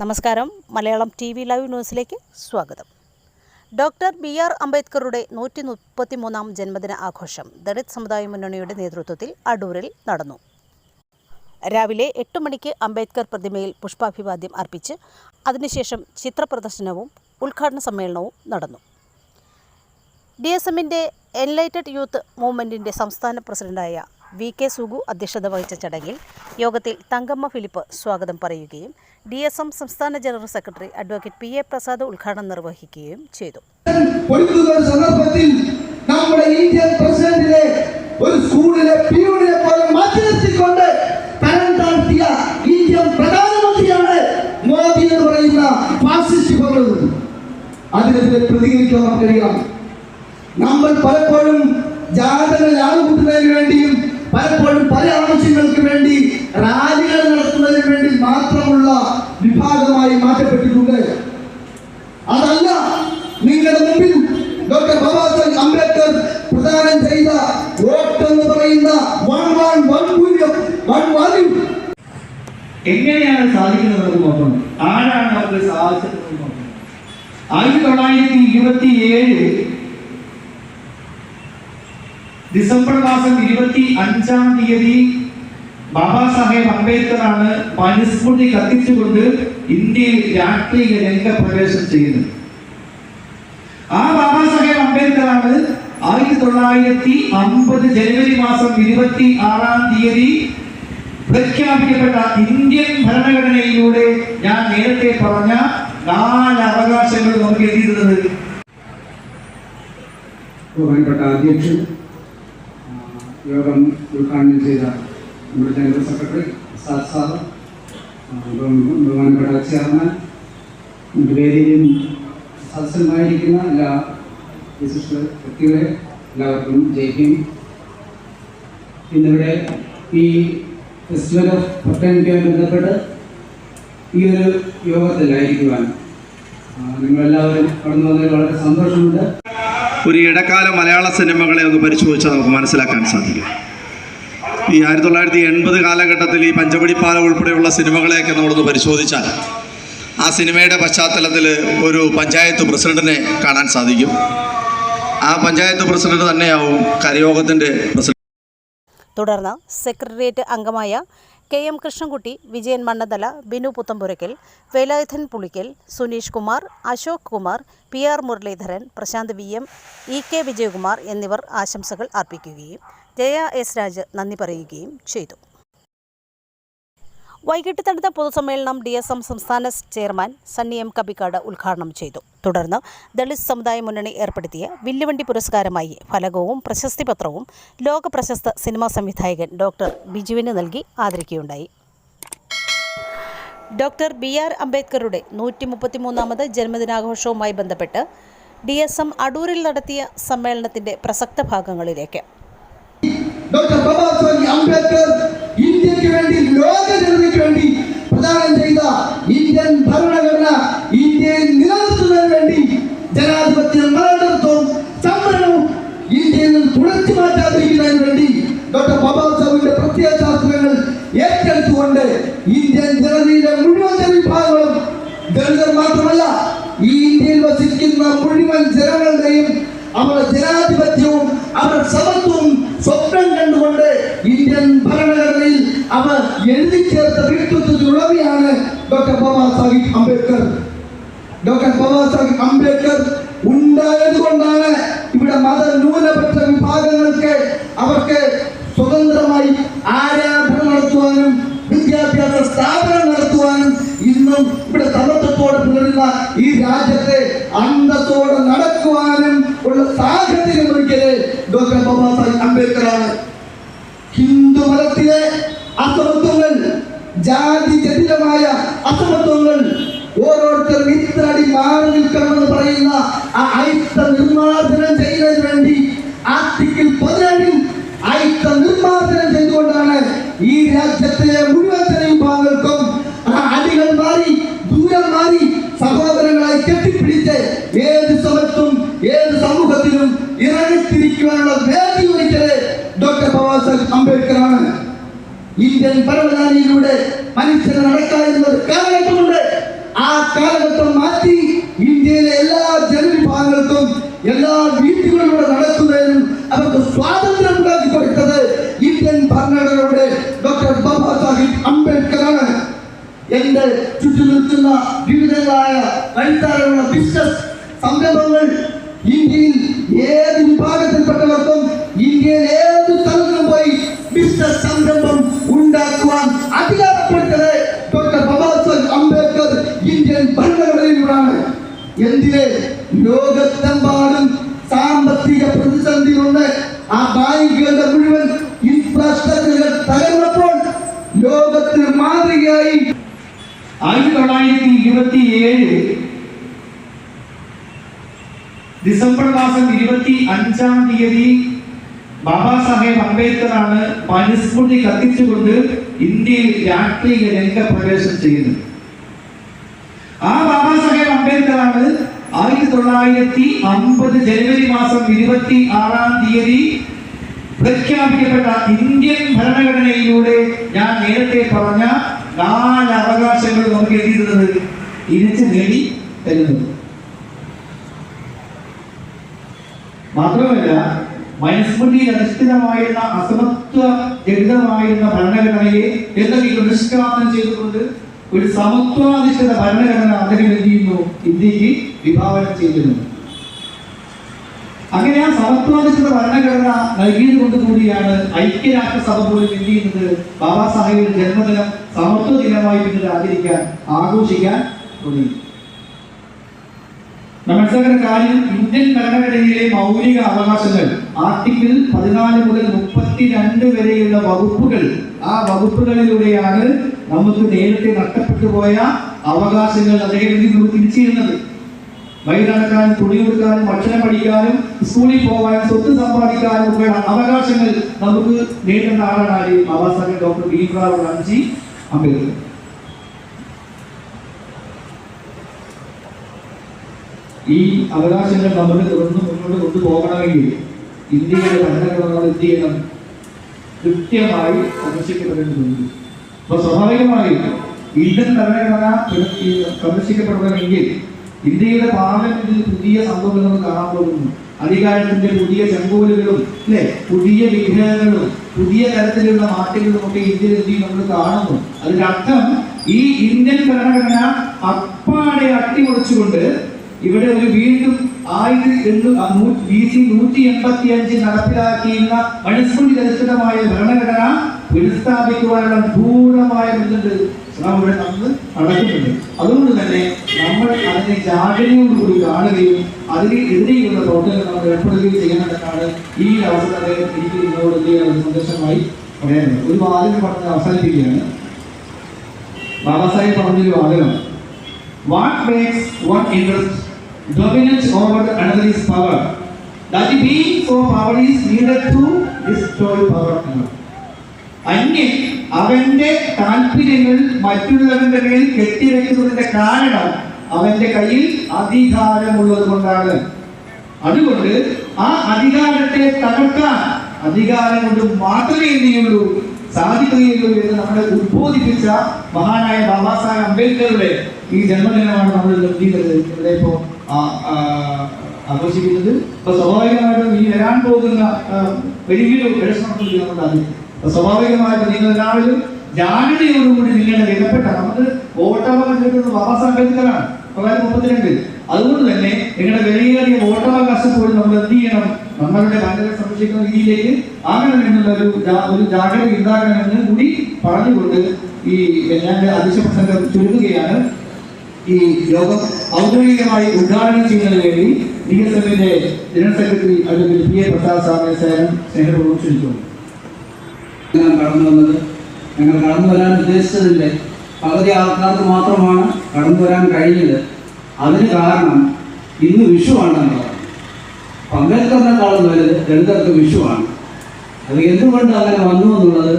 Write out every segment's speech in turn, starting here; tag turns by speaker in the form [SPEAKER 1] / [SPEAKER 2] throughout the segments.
[SPEAKER 1] നമസ്കാരം. Malayalam TV live ന്യൂസിലേക്ക് സ്വാഗതം. ഡോക്ടർ BR അംബേദ്കറുടെ 133ാം ജന്മദിന ആഘോഷം ദളിത് സമുദായ മുന്നണിയുടെ നേതൃത്വത്തിൽ അടൂരിൽ നടന്നു. രാവിലെ 8 മണിക്ക് അംബേദ്കർ പ്രതിമയിൽ പുഷ്പാഭിവാദ്യം അർപ്പിച്ച് അതിനുശേഷം ചിത്രപ്രദർശനവും ഉദ്ഘാടന സമ്മേളനവും നടന്നു. DSMന്റെ എൻലൈറ്റഡ് യൂത്ത് മൂവ്മെൻറ്റിൻ്റെ സംസ്ഥാന പ്രസിഡന്റായ VK സുഗു അധ്യക്ഷത വഹിച്ച ചടങ്ങിൽ യോഗത്തിൽ തങ്കമ്മ ഫിലിപ്പ് സ്വാഗതം പറയുകയും DSM സംസ്ഥാന general secretary advocate PA Prasad ഉദ്ഘാടനം നിർവഹിക്കുകയും ചെയ്തു.
[SPEAKER 2] നമ്മുടെ ഇന്ത്യൻ പ്രസിഡന്റിനെ ഒരു സ്കൂളിലെ പിയൂണിനെ പോലെ മാറ്റി നിർത്തിക്കൊണ്ട് തരം താഴ്ത്തിയ ഇന്ത്യൻ പ്രധാനമന്ത്രിയാണ് മോദി എന്ന് പറയുന്ന ഫാസിസ്റ്റ് പറയുന്നത്. അതിനെതിരെ പ്രതികരിക്കാൻ നമുക്കറിയാം. നമ്മൾ പലപ്പോഴും ജാഥകൾ ആളുകൂട്ടുന്നതിന് വേണ്ടിയും പലപ്പോഴും പല ആവശ്യങ്ങൾക്ക് വേണ്ടി റാലികൾ നടത്തുന്നതിന് വേണ്ടി മാത്രമുള്ള വിഭാഗമായി മാറ്റപ്പെട്ടിട്ടുണ്ട്. അതല്ല നിങ്ങളുടെ മുമ്പിൽ ഡോക്ടർ ബാബാസാഹേബ് അംബേദ്കർ പ്രദാനം ചെയ്ത വോട്ട് എന്ന് പറയുന്ന
[SPEAKER 3] എങ്ങനെയാണ് സാധിക്കുന്നത് നോക്കണം. ആരാണ് അവർക്ക് സാധിച്ചത് നോക്കണം. 1927 ഡിസംബർ മാസം 25-ാം തീയതി ബാബാസാഹേബ് അംബേദ്കറാണ് മനുസ്മൃതി കത്തിച്ചുകൊണ്ട് ഇന്ത്യയിൽ രാഷ്ട്രീയ രംഗപ്രവേശം ചെയ്യുന്നത്. ആ ബാബാസാഹേബ് അംബേദ്കറാണ് 1950 ജനുവരി മാസം 26-ാം തീയതി പ്രഖ്യാപിക്കപ്പെട്ട ഇന്ത്യൻ ഭരണഘടനയിലൂടെ ഞാൻ നേരത്തെ പറഞ്ഞ 4 അവകാശങ്ങൾ നമുക്ക് എത്തിയിരുന്നത്.
[SPEAKER 4] ബഹുമാനപ്പെട്ട അധ്യക്ഷൻ, യോഗം ഉദ്ഘാടനം ചെയ്ത നമ്മുടെ ജനറൽ സെക്രട്ടറി സാറ്, ബഹുമാനപ്പെട്ട ചെയർമാൻ, വേദിയിലും സദസ്സന്മായിരിക്കുന്ന എല്ലാ വിശിഷ്ട വ്യക്തികളെ എല്ലാവർക്കും ജയിക്കും. ഇന്നിവിടെ ഈ ഫെസ്റ്റിവൽ ഓഫ് ഫ്രട്ടേണിറ്റിയുമായി ബന്ധപ്പെട്ട് ഈ ഒരു യോഗത്തിലായിരിക്കുവാൻ നിങ്ങളെല്ലാവരും കടന്നു വന്നതിൽ വളരെ സന്തോഷമുണ്ട്.
[SPEAKER 5] ഒരു ഇടക്കാല മലയാള സിനിമകളെ ഒന്ന് പരിശോധിച്ചാൽ നമുക്ക് മനസ്സിലാക്കാൻ സാധിക്കും. ഈ 1980 കാലഘട്ടത്തിൽ ഈ പഞ്ചവടിപ്പാല ഉൾപ്പെടെയുള്ള സിനിമകളെയൊക്കെ നമ്മളൊന്ന് പരിശോധിച്ചാൽ ആ സിനിമയുടെ പശ്ചാത്തലത്തിൽ ഒരു പഞ്ചായത്ത് പ്രസിഡന്റിനെ കാണാൻ സാധിക്കും. ആ പഞ്ചായത്ത് പ്രസിഡന്റ് തന്നെയാവും കരയോഗത്തിൻ്റെ പ്രസിഡന്റ്.
[SPEAKER 1] തുടർന്ന് സെക്രട്ടേറിയറ്റ് അംഗമായ KM Krishnankutty, Vijayan Mannathala, Binu Puthampurackal, Velayudhan Pulickal, Suneesh Kumar, Ashok Kumar, PR Muraleedharan, Prashanth VM, EK Vijayakumar എന്നിവർ ആശംസകൾ അർപ്പിക്കുകയും ജയ S രാജ് നന്ദി പറയുകയും ചെയ്തു. വൈകിട്ട് നടന്ന പൊതുസമ്മേളനം DSM സംസ്ഥാന ചെയർമാൻ സണ്ണി M കബിക്കാട് ഉദ്ഘാടനം ചെയ്തു. തുടർന്ന് ദളിത് സമുദായ മുന്നണി ഏർപ്പെടുത്തിയ വില്ലുവണ്ടി പുരസ്കാരമായി ഫലകവും പ്രശസ്തി പത്രവും ലോക പ്രശസ്ത സിനിമാ സംവിധായകൻ ഡോക്ടർ ബിജുവിന് നൽകി ആദരിക്കുകയുണ്ടായി. ഡോക്ടർ BR അംബേദ്കറുടെ 133ാമത് ജന്മദിനാഘോഷവുമായി ബന്ധപ്പെട്ട് DSM അടൂരിൽ നടത്തിയ സമ്മേളനത്തിന്റെ പ്രസക്ത ഭാഗങ്ങളിലേക്ക്
[SPEAKER 2] ഡോക്ടർ ബാബാസാഹേബ് അംബേദ്കർ ഇന്ത്യക്ക് വേണ്ടി, ലോക ജനതയ്ക്ക് വേണ്ടി പ്രദാനം ചെയ്ത ഇന്ത്യൻ ഭരണഘടന ഇന്ത്യയിൽ നിലനിർത്തുന്നതിന് വേണ്ടി ജനാധിപത്യം, മതേതരത്വവും സംവരണവും ഇന്ത്യയിൽ നിന്ന് തുടച്ചു മാറ്റാതിരിക്കുന്നതിന് വേണ്ടി ഡോക്ടർ ബാബാസാഹേബിന്റെ പ്രത്യേക ശാസ്ത്രങ്ങൾ ഏറ്റെടുത്തുകൊണ്ട് ഇന്ത്യൻ ജനതയുടെ മുഴുവൻ ജനവിഭാഗങ്ങളും, ദളിതർ മാത്രമല്ല ഈ ഇന്ത്യയിൽ വസിക്കുന്ന മുഴുവൻ ജനങ്ങളുടെയും അവരുടെ ജനാധിപത്യവും അവരുടെ സമത്വവും സ്വപ്നം കണ്ടുകൊണ്ട് ഇന്ത്യൻ ഭരണഘടനയിൽ അവർ എഴുതി ചേർത്ത വ്യക്തിത്വത്തിലുള്ളവയാണ് ഡോക്ടർ ബാബാസാഹേബ് അംബേദ്കർ. ഡോക്ടർ ബാബാസാഹേബ് അംബേദ്കർ ഉണ്ടായതുകൊണ്ടാണ് ഇവിടെ മതന്യൂനപക്ഷ വിഭാഗങ്ങൾക്ക് അവർക്ക് സ്വതന്ത്രമായി ആരാധന നടത്തുവാനും വിദ്യാഭ്യാസ സ്ഥാപനം നടത്തുവാനും ഇന്നും ഇവിടെ സമത്വത്തോടെ പുലരുന്ന ഈ രാജ്യത്തെ അന്തത്തോടെ നടക്കുവാനും ഉള്ള സാഹചര്യം ഒരുക്കിയത് ഡോക്ടർ ബാബാസാഹേബ് അംബേദ്കറാണ്. ഹിന്ദു മതത്തിലെ അസമത്വങ്ങൾ, ജാതി ജടിലമായ അസമത്വങ്ങൾ ഓരോരുത്തരും ഇത്രടി മാറി നിൽക്കണമെന്ന് പറയുന്ന ആ ഐക്യ നിർമ്മാർജ്ജനം ചെയ്യുന്നതിന് വേണ്ടി ആർട്ടിക്കിൾ 17 ഐക്യ നിർമ്മാർജ്ജനം ചെയ്തുകൊണ്ടാണ് ഈ രാജ്യത്തിലെ മുഴുവൻ ജനവിഭാഗങ്ങൾക്കും അടികൾ മാറി, ദൂരം മാറി സഹോദരങ്ങളായി കെട്ടിപ്പിടിച്ച് ഏത് സമയത്തും ഏത് സമൂഹത്തിലും ഇറങ്ങിത്തിരിക്കുവാനുള്ള വേദി ഒരുക്കിയത് ഡോക്ടർ ബാബാസാഹേബ് അംബേദ്കറാണ്. ഇന്ത്യൻ ഭരണഘടനയിലൂടെ മനുഷ്യന് നടക്കാവുന്ന ഒരു കാലഘട്ടമുണ്ട്. ആ കാലഘട്ടം മാറ്റി ഇന്ത്യയിലെ എല്ലാ ജനവിഭാഗങ്ങൾക്കും എല്ലാ വീട്ടുകളിലൂടെ നടക്കുന്നതിനും അവർക്ക് സ്വാതന്ത്ര്യം ഉണ്ടാക്കി കൊടുത്തത് ഇന്ത്യൻ ഭരണഘടനയുടെ ഡോക്ടർ ബാബാ സാഹിബ് അംബേദ്കറാണ്. എന്റെ ചുറ്റും നിൽക്കുന്ന വിവിധങ്ങളായ വഴിത്താരമുള്ള ബിസിനസ് സംരംഭങ്ങൾ ഇന്ത്യയിൽ ഏത് വിഭാഗത്തിൽപ്പെട്ടവർക്കും ഇന്ത്യയിൽ ഏത് സ്ഥലത്തും പോയി ബിസിനസ് സംരംഭം ഉണ്ടാക്കുവാൻ അധികാരപ്പെടുത്തത് ഡോക്ടർ ബാബാ സാഹിബ് അംബേദ്കർ ഇന്ത്യൻ ഭരണഘടനയിലൂടെയാണ്. എന്തിന് ലോകത്തെമ്പാടും സാമ്പത്തിക പ്രതിസന്ധിയുണ്ട്. ആ ബാങ്കുകളുടെ മുഴുവൻ ഇൻഫ്രാസ്ട്രക്ചറുകൾ തകർന്നപ്പോൾ ലോകത്തിന് മാതൃകയായി
[SPEAKER 3] 1927 ഡിസംബർ മാസം 25-ാം തീയതി ബാബാ സാഹേബ് അംബേദ്കറാണ് മനുസ്മൃതി കത്തിച്ചുകൊണ്ട് ഇന്ത്യയിൽ രാഷ്ട്രീയ രംഗപ്രവേശം ചെയ്യുന്നത്. ആ ബാബാ സാഹേബ് അംബേദ്കറാണ് 1950 ജനുവരി മാസം 26-ാം തീയതി പ്രഖ്യാപിക്കപ്പെട്ട ഇന്ത്യൻ ഭരണഘടനയിലൂടെ ഞാൻ നേരത്തെ പറഞ്ഞ 4 അവകാശങ്ങൾ നമുക്ക് എഴുതിയിരുന്നത് തിരിച്ചു നേടി തരുന്നത്. മാത്രമല്ല മനുസ്മൃതിയിൽ അധിഷ്ഠിതമായിരുന്ന അസമത്വ ജഡിതമായിരുന്ന ഭരണഘടനയെ എന്തെങ്കിലും നിഷ്കാസനം ചെയ്തുകൊണ്ട് ഒരു സമത്വാധിഷ്ഠിത ഭരണഘടന അദ്ദേഹം എന്ത് ചെയ്യുന്നു, ഇന്ത്യക്ക് വിഭാവനം ചെയ്തിരുന്നു. അങ്ങനെ ആ സമത്വാധിഷ്ഠിത ഭരണഘടന നൽകിയത് കൊണ്ട് കൂടിയാണ് ഐക്യരാഷ്ട്രസഭ പോലും എന്ത് ചെയ്യുന്നത് ബാബാ സാഹേബിന്റെ ജന്മദിനം സമത്വ ദിനമായി പിന്നീട് ആഘോഷിക്കാൻ തുടങ്ങി. മനസ്സിലാക്കുന്ന കാര്യം, ഇന്ത്യൻ ഭരണഘടനയിലെ മൗലിക അവകാശങ്ങൾ ആർട്ടിക്കിൾ 14 മുതൽ 32 വരെയുള്ള വകുപ്പുകൾ, ആ വകുപ്പുകളിലൂടെയാണ് നമുക്ക് നേരത്തെ നഷ്ടപ്പെട്ടു പോയ അവകാശങ്ങൾ അദ്ദേഹം തിരിച്ചിരുന്നത്. വഴി നടക്കാനും തുണി കൊടുക്കാനും ഭക്ഷണം പഠിക്കാനും സ്കൂളിൽ പോകാനും സ്വത്ത് സമ്പാദിക്കാനും ഒക്കെയുള്ള അവകാശങ്ങൾ നമുക്ക് നേടുന്ന ആളാണ് ബാബാ സാഹേബ് ഡോക്ടർ ഭീംറാവ് റാംജി അംബേദ്കർ. ഈ അവകാശങ്ങൾ നമ്മൾ തുടർന്ന് മുന്നോട്ട് കൊണ്ടുപോകണമെങ്കിൽ ഇന്ത്യയുടെ ഭരണഘടനകൾ എന്ത് ചെയ്യണം, കൃത്യമായി സംരക്ഷിക്കപ്പെടേണ്ടതുണ്ട്. അപ്പൊ സ്വാഭാവികമായും ഇന്ത്യൻ ഭരണഘടന സംരക്ഷിക്കപ്പെടണമെങ്കിൽ ഇന്ത്യയുടെ പാർലമെന്റിൽ പുതിയ സംഭവങ്ങൾ നമ്മൾ കാണാൻ പോകുന്നു. അധികാരത്തിന്റെ പുതിയ ചെങ്കോലുകളും അല്ലെ, പുതിയ വിഗ്രഹങ്ങളും പുതിയ തരത്തിലുള്ള മാറ്റങ്ങളും ഒക്കെ ഇന്ത്യയിൽ നമ്മൾ കാണുന്നു. അതിന്റെ അർത്ഥം ഈ ഇന്ത്യൻ ഭരണഘടന അപ്പാടെ അട്ടിമറിച്ചുകൊണ്ട് ഇവിടെ ഒരു വീണ്ടും 185 നടപ്പിലാക്കിയിരുന്ന മനുസ്മൃതി അധിഷ്ഠിതമായ ഭരണഘടന പുനഃസ്ഥാപിക്കുവാനുള്ള പൂർണ്ണമായ ശ്രമം ഇവിടെ നടക്കുന്നുണ്ട്. അതുകൊണ്ട് തന്നെ നമ്മൾ അതിനെ ജാഗ്രതയോടുകൂടി കാണുകയും അതിന് എതിരെയുള്ള പ്രവർത്തനങ്ങൾ നമ്മൾ ഏർപ്പെടുകയും ചെയ്യണമെന്നാണ് ഈ അവസരത്തിൽ എനിക്ക് നിങ്ങളോട് എന്ത് ചെയ്യാൻ സന്ദേശമായി പറയാനുള്ളത്. ഒരു വാദം പറഞ്ഞ് അവസാനിപ്പിക്കുകയാണ്. ബാബാ സാഹിബ് പറഞ്ഞൊരു വാദനം, what makes one interest dominant over another is power. That being so, power is needed to destroy power. അന്യൻ അവന്റെ താല്പര്യങ്ങൾ മറ്റുള്ളവന്റെ മേൽ കെട്ടിവെക്കുന്നതിന്റെ കാരണം അവന്റെ കയ്യിൽ അധികാരമുള്ളത് കൊണ്ടാണ്. അതുകൊണ്ട് ആ അധികാരത്തെ തകർക്കാൻ അധികാരം കൊണ്ട് മാത്രമേ എന്ത് ചെയ്യുള്ളൂ, സാധിക്കുകയുള്ളൂ എന്ന് നമ്മളെ ഉദ്ബോധിപ്പിച്ച മഹാനായ ബാബാ സാഹേബ് അംബേദ്കറുടെ ഈ ജന്മദിനമാണ് നമ്മൾ ഇവിടെ ഇപ്പോ ആഘോഷിക്കുന്നത്. അപ്പൊ സ്വാഭാവികമായിട്ടും ഇനി വരാൻ പോകുന്ന വലിയൊരു ഇലക്ഷനത്തിൽ നമ്മൾ സ്വാഭാവികമായിട്ടും നിങ്ങൾ എല്ലാവരും ജാഗ്രതയോടുകൂടി നിങ്ങളുടെ വിലപ്പെട്ട നമുക്ക് വോട്ടവകാശം ബാബാ സാഹേബ് അംബേദ്കറാണ് 1932. അതുകൊണ്ട് തന്നെ നിങ്ങളുടെ വിലയേറിയ വോട്ടവകാശം പോലും നമ്മൾ എന്ത് ചെയ്യണം, നമ്മളുടെ ഭരണത്തെ സംരക്ഷിക്കുന്ന രീതിയിലേക്ക് ആകണമെന്നുള്ള ഒരു ജാഗ്രത ഉണ്ടാകണമെന്ന് കൂടി പറഞ്ഞുകൊണ്ട് ഈ ഞാൻ അധ്യക്ഷ പ്രസംഗം ചുരുക്കുകയാണ്. ഈ യോഗം ഔദ്യോഗികമായി ഉദ്ഘാടനം ചെയ്യുന്നതിന് വേണ്ടി DSMന്റെ general secretary advocate PA Prasad സാറിനെ സ്നേഹപൂർവ്വം ക്ഷണിക്കുന്നു.
[SPEAKER 4] കടന്നു വന്നത് ഞങ്ങൾ കടന്നു വരാൻ ഉദ്ദേശിച്ചതിൻ്റെ പകുതി ആൾക്കാർക്ക് മാത്രമാണ് കടന്നു വരാൻ കഴിഞ്ഞത്. അതിന് കാരണം ഇന്ന് വിഷുവാണ് എന്നുള്ളത്. അംബേദ്കറിനെക്കാളും വലുത് ദളിതർക്ക് വിഷുവാണ്. അത് എന്തുകൊണ്ട് അങ്ങനെ വന്നു എന്നുള്ളത്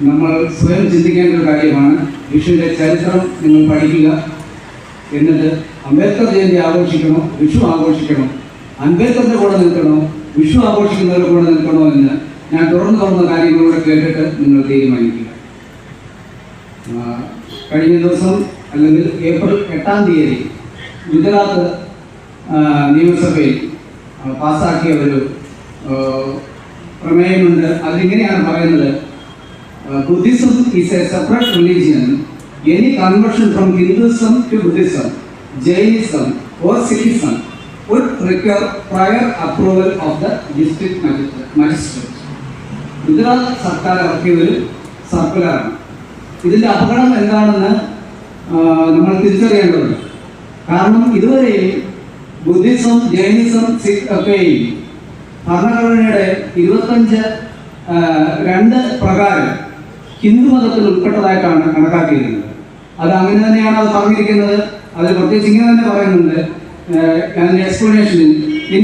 [SPEAKER 4] നമ്മൾ സ്വയം ചിന്തിക്കേണ്ട ഒരു കാര്യമാണ്. വിഷുവിൻ്റെ ചരിത്രം നിങ്ങൾ പഠിക്കുക. എന്നിട്ട് അംബേദ്കർ ജയന്തി ആഘോഷിക്കണോ, വിഷു ആഘോഷിക്കണോ, അംബേദ്കറിൻ്റെ കൂടെ നിൽക്കണോ, വിഷു ആഘോഷിക്കുന്നവരുടെ കൂടെ നിൽക്കണോ എന്ന് ഞാൻ തുറന്ന കാര്യങ്ങളൂടെ കേട്ടിട്ട് നിങ്ങൾ തീരുമാനിക്കുക. കഴിഞ്ഞ ദിവസം അല്ലെങ്കിൽ ഏപ്രിൽ 8-ാം തീയതി ഗുജറാത്ത് നിയമസഭയിൽ പാസ്സാക്കിയ ഒരു പ്രമേയമുണ്ട്. അതിങ്ങനെയാണ് പറയുന്നത്: Buddhism is a separate religion. Any conversion from Hinduism to Buddhism, Jainism or Sikhism would require prior approval of the district magistrate. Gujarat സർക്കാർ ഇറക്കിയ ഒരു സർക്കുലറാണ്. ഇതിൻ്റെ അപകടം എന്താണെന്ന് നമ്മൾ തിരിച്ചറിയേണ്ടതുണ്ട്. കാരണം ഇതുവരെയും ബുദ്ധിസം, ജൈനിസം, സിഖ് ഒക്കെയും ഭരണഘടനയുടെ 25(2) പ്രകാരം ഹിന്ദു മതത്തിൽ ഉൾപ്പെട്ടതായിട്ടാണ് കണക്കാക്കിയിരിക്കുന്നത്. അത് അങ്ങനെ തന്നെയാണ് അത് പറഞ്ഞിരിക്കുന്നത്. അതിൽ പ്രത്യേകിച്ച് ഇങ്ങനെ തന്നെ പറയുന്നുണ്ട്, explanation in